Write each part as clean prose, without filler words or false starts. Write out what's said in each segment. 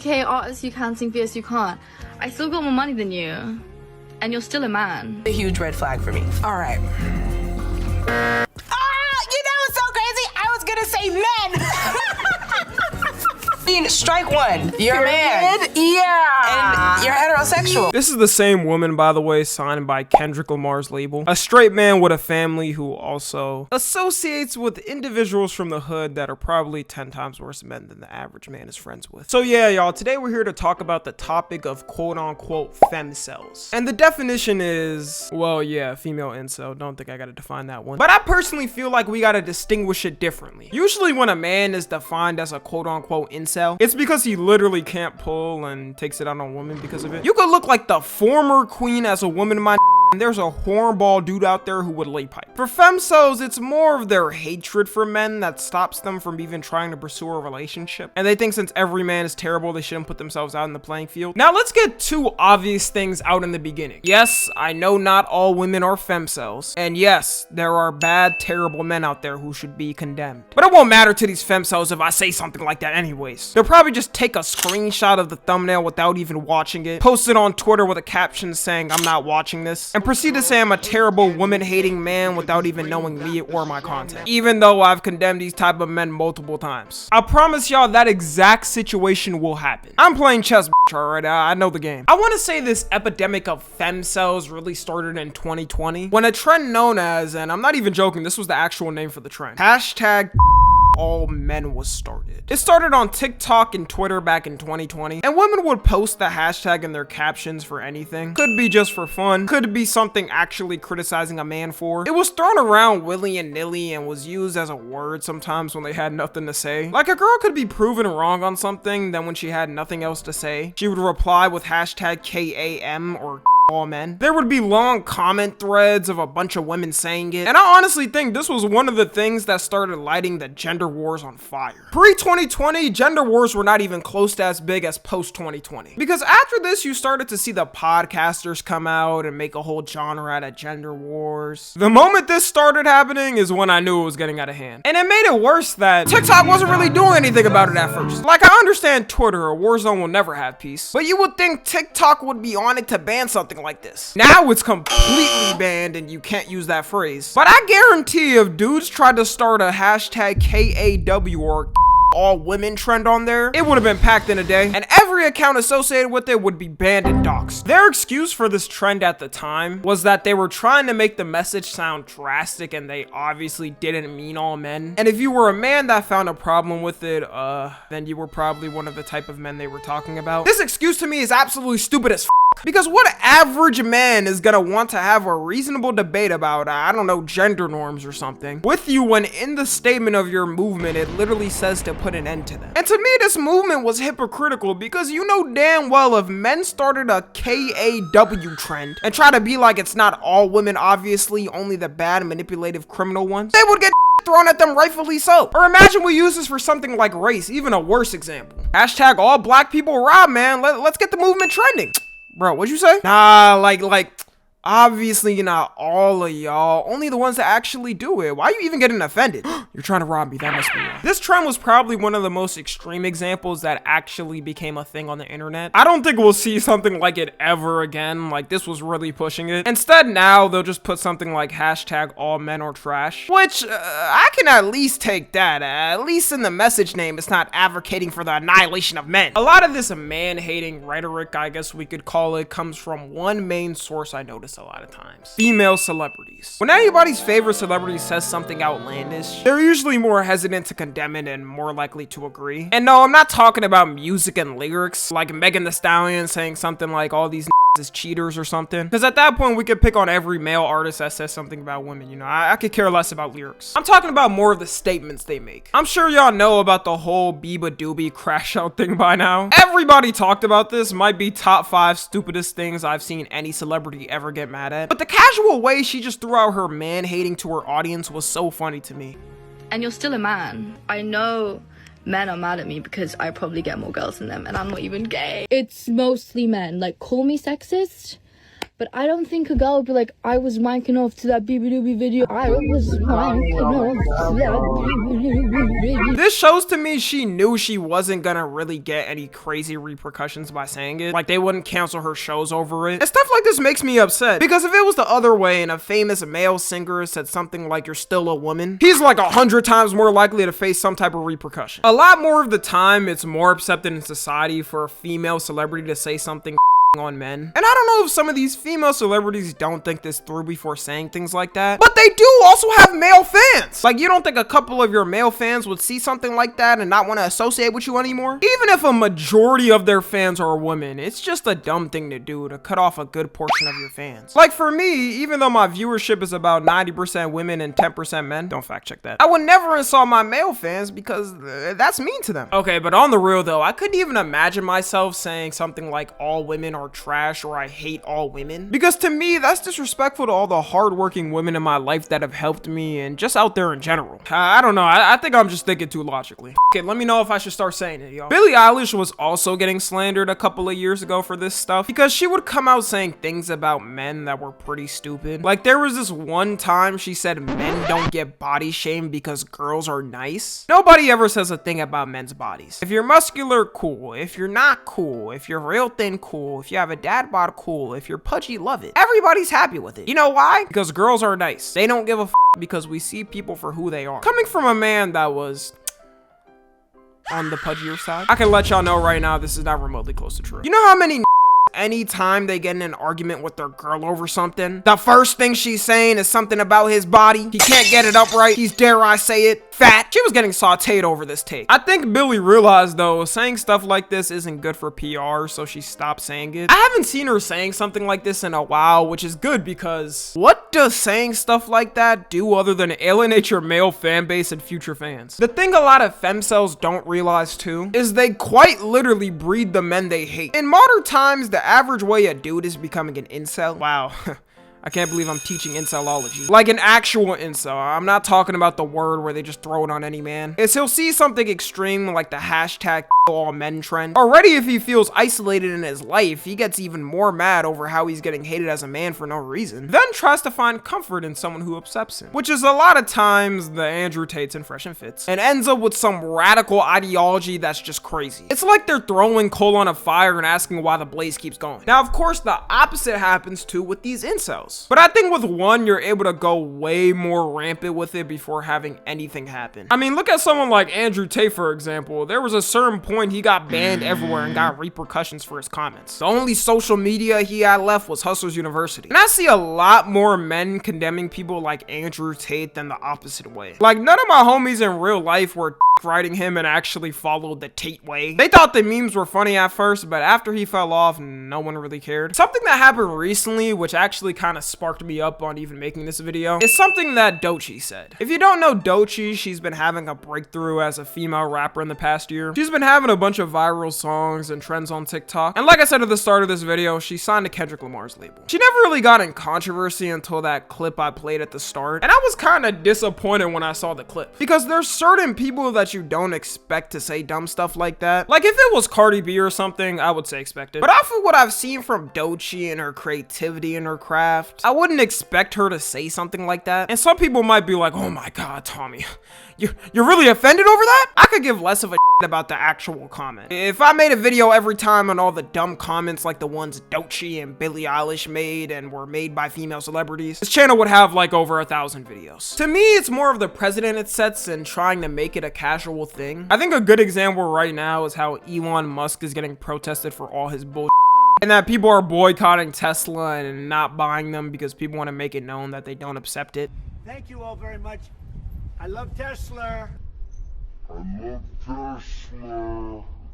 Okay, artists you can, sing theaters you can't. I still got more money than you, and you're still a man. A huge red flag for me. All right. You know what's so crazy? I was gonna say men. Strike one. You're a man. Yeah. And you're heterosexual. This is the same woman, by the way, signed by Kendrick Lamar's label. A straight man with a family who also associates with individuals from the hood that are probably 10 times worse men than the average man is friends with. So yeah, y'all, today we're here to talk about the topic of quote-unquote femcels. And the definition is, well, yeah, female incel. Don't think I gotta define that one. But I personally feel like we gotta distinguish it differently. Usually when a man is defined as a quote-unquote incel, it's because he literally can't pull and takes it out on women because of it. You could look like the former queen as a woman, my and there's a hornball dude out there who would lay pipe. For femcels, it's more of their hatred for men that stops them from even trying to pursue a relationship. And they think since every man is terrible, they shouldn't put themselves out in the playing field. Now let's get two obvious things out in the beginning. Yes, I know not all women are femcels. And yes, there are bad, terrible men out there who should be condemned. But it won't matter to these femcels if I say something like that anyways. They'll probably just take a screenshot of the thumbnail without even watching it, post it on Twitter with a caption saying, "I'm not watching this," and proceed to say I'm a terrible woman-hating man without even knowing me or my content, even though I've condemned these type of men multiple times. I promise y'all that exact situation will happen. I'm playing chess, alright? I know the game. I want to say this epidemic of femcels really started in 2020 when a trend known as, and I'm not even joking, this was the actual name for the trend, hashtag AllMen was started. It started on TikTok and Twitter back in 2020, and women would post the hashtag in their captions for anything. Could be just for fun, could be something actually criticizing a man for. It was thrown around willy and nilly and was used as a word sometimes when they had nothing to say. Like a girl could be proven wrong on something, then when she had nothing else to say, she would reply with hashtag KAM or AllMen. There would be long comment threads of a bunch of women saying it, and I honestly think this was one of the things that started lighting the gender wars on fire. Pre-2020, gender wars were not even close to as big as post-2020. Because after this, you started to see the podcasters come out and make a whole genre out of gender wars. The moment this started happening is when I knew it was getting out of hand. And it made it worse that TikTok wasn't really doing anything about it at first. Like, I understand Twitter or Warzone will never have peace, but you would think TikTok would be on it to ban something like this. Now it's completely banned and you can't use that phrase. But I guarantee if dudes tried to start a hashtag KAW or all women trend on there, it would have been packed in a day, and every account associated with it would be banned and doxxed. Their excuse for this trend at the time was that they were trying to make the message sound drastic and they obviously didn't mean all men. And if you were a man that found a problem with it, then you were probably one of the type of men they were talking about. This excuse to me is absolutely stupid as because what average man is gonna want to have a reasonable debate about, I don't know, gender norms or something with you when in the statement of your movement it literally says to put an end to them? And to me, this movement was hypocritical because you know damn well if men started a KAW trend and try to be like it's not all women, obviously only the bad manipulative criminal ones, they would get thrown at them, rightfully so. Or imagine we use this for something like race, even a worse example. Hashtag all black people rob, man. Let's get the movement trending. Bro, what'd you say? Nah, like, obviously not all of y'all, only the ones that actually do it. Why are you even getting offended? You're trying to rob me, that must be why. This trend was probably one of the most extreme examples that actually became a thing on the internet. I don't think we'll see something like it ever again. Like, this was really pushing it. Instead, now they'll just put something like hashtag all men are trash, which I can at least take that. At least in the message name, it's not advocating for the annihilation of men. A lot of this man-hating rhetoric, I guess we could call it, comes from one main source I noticed a lot of times: female celebrities. When anybody's favorite celebrity says something outlandish, they're usually more hesitant to condemn it and more likely to agree. And no, I'm not talking about music and lyrics, like Megan Thee Stallion saying something like all these is cheaters or something, because at that point we could pick on every male artist that says something about women, you know. I could care less about lyrics. I'm talking about more of the statements they make. I'm sure y'all know about the whole Biba Doobie crash out thing by now. Everybody talked about this. Might be top 5 stupidest things I've seen any celebrity ever get mad at, but the casual way she just threw out her man-hating to her audience was so funny to me. And you're still a man. I know men are mad at me because I probably get more girls than them, and I'm not even gay. It's mostly men. Like, call me sexist, But I don't think a girl would be like, I was wanking off to that BB video. I was wanking off to that BB video. This shows to me she knew she wasn't gonna really get any crazy repercussions by saying it. Like, they wouldn't cancel her shows over it. And stuff like this makes me upset, because if it was the other way and a famous male singer said something like, you're still a woman, he's like 100 times more likely to face some type of repercussion. A lot more of the time, it's more accepted in society for a female celebrity to say something on men. And I don't know if some of these female celebrities don't think this through before saying things like that, but they do also have male fans. Like, you don't think a couple of your male fans would see something like that and not want to associate with you anymore? Even if a majority of their fans are women, it's just a dumb thing to do, to cut off a good portion of your fans. Like, for me, even though my viewership is about 90% women and 10% men, don't fact check that, I would never insult my male fans because that's mean to them. Okay, but on the real though, I couldn't even imagine myself saying something like all women are trash or I hate all women, because to me that's disrespectful to all the hardworking women in my life that have helped me and just out there in general. I don't know, I think I'm just thinking too logically. Okay, let me know if I should start saying it, y'all. Billie Eilish was also getting slandered a couple of years ago for this stuff, because she would come out saying things about men that were pretty stupid. Like, there was this one time she said men don't get body shamed because girls are nice. Nobody ever says a thing about men's bodies. If you're muscular, cool. If you're not, cool. If you're real thin, cool. If you have a dad bod, cool. If you're pudgy, love it. Everybody's happy with it. You know why? Because girls are nice. They don't give a because we see people for who they are. Coming from a man that was on the pudgier side, I can let y'all know right now this is not remotely close to true. You know how many anytime they get in an argument with their girl over something, the first thing she's saying is something about his body? He can't get it upright. He's, dare I say it, fat. She was getting sauteed over this take. I think Billie realized though, saying stuff like this isn't good for PR, so she stopped saying it. I haven't seen her saying something like this in a while, which is good, because what does saying stuff like that do other than alienate your male fan base and future fans? The thing a lot of femcels don't realize too is they quite literally breed the men they hate. In modern times, the average way a dude is becoming an incel. Wow. I can't believe I'm teaching incelology. Like an actual incel. I'm not talking about the word where they just throw it on any man. Is he'll see something extreme like the hashtag AllMen trend. Already, if he feels isolated in his life, he gets even more mad over how he's getting hated as a man for no reason. Then tries to find comfort in someone who upsets him, which is a lot of times the Andrew Tates and Fresh and Fits, and ends up with some radical ideology that's just crazy. It's like they're throwing coal on a fire and asking why the blaze keeps going. Now, of course, the opposite happens too with these incels. But I think with one, you're able to go way more rampant with it before having anything happen. I mean, look at someone like Andrew Tate, for example. There was a certain point he got banned everywhere and got repercussions for his comments. The only social media he had left was Hustlers University. And I see a lot more men condemning people like Andrew Tate than the opposite way. Like, none of my homies in real life were riding him and actually followed the Tate way. They thought the memes were funny at first, but after he fell off, no one really cared. Something that happened recently, which actually kind of sparked me up on even making this video, is something that Doechii said. If you don't know Doechii, she's been having a breakthrough as a female rapper in the past year. She's been having a bunch of viral songs and trends on TikTok. And like I said at the start of this video, she signed to Kendrick Lamar's label. She never really got in controversy until that clip I played at the start. And I was kind of disappointed when I saw the clip, because there's certain people that you don't expect to say dumb stuff like that. Like, if it was Cardi B or something, I would say expect it. But off of what I've seen from Doechii and her creativity and her craft, I wouldn't expect her to say something like that. And some people might be like, oh my god, Tommy, you're really offended over that? I could give less of a about the actual comment. If I made a video every time on all the dumb comments like the ones Doechii and Billie Eilish made and were made by female celebrities, this channel would have like over 1,000 videos. To me, it's more of the precedent it sets and trying to make it a casual thing. I think a good example right now is how Elon Musk is getting protested for all his bullshit, and that people are boycotting Tesla and not buying them because people want to make it known that they don't accept it. Thank you all very much. I love Tesla.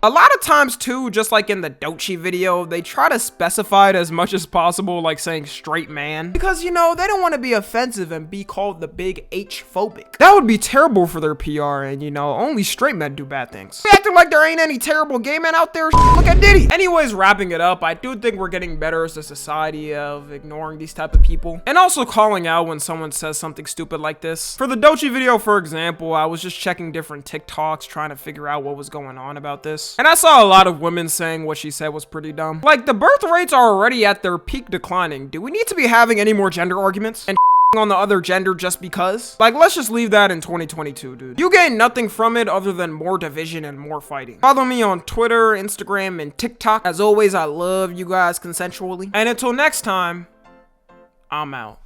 A lot of times too, just like in the Doechii video, they try to specify it as much as possible, like saying straight man, because, you know, they don't want to be offensive and be called the big H phobic. That would be terrible for their PR, and, you know, only straight men do bad things. They acting like there ain't any terrible gay men out there. Look at Diddy. Anyways, wrapping it up, I do think we're getting better as a society of ignoring these type of people and also calling out when someone says something stupid like this. For the Doechii video, for example, I was just checking different TikToks trying to figure out what was going on about this. else. And I saw a lot of women saying what she said was pretty dumb. Like, the birth rates are already at their peak declining. Do we need to be having any more gender arguments? And on the other gender just because? Like, let's just leave that in 2022, dude. You gain nothing from it other than more division and more fighting. Follow me on Twitter, Instagram, and TikTok. As always, I love you guys consensually. And until next time, I'm out.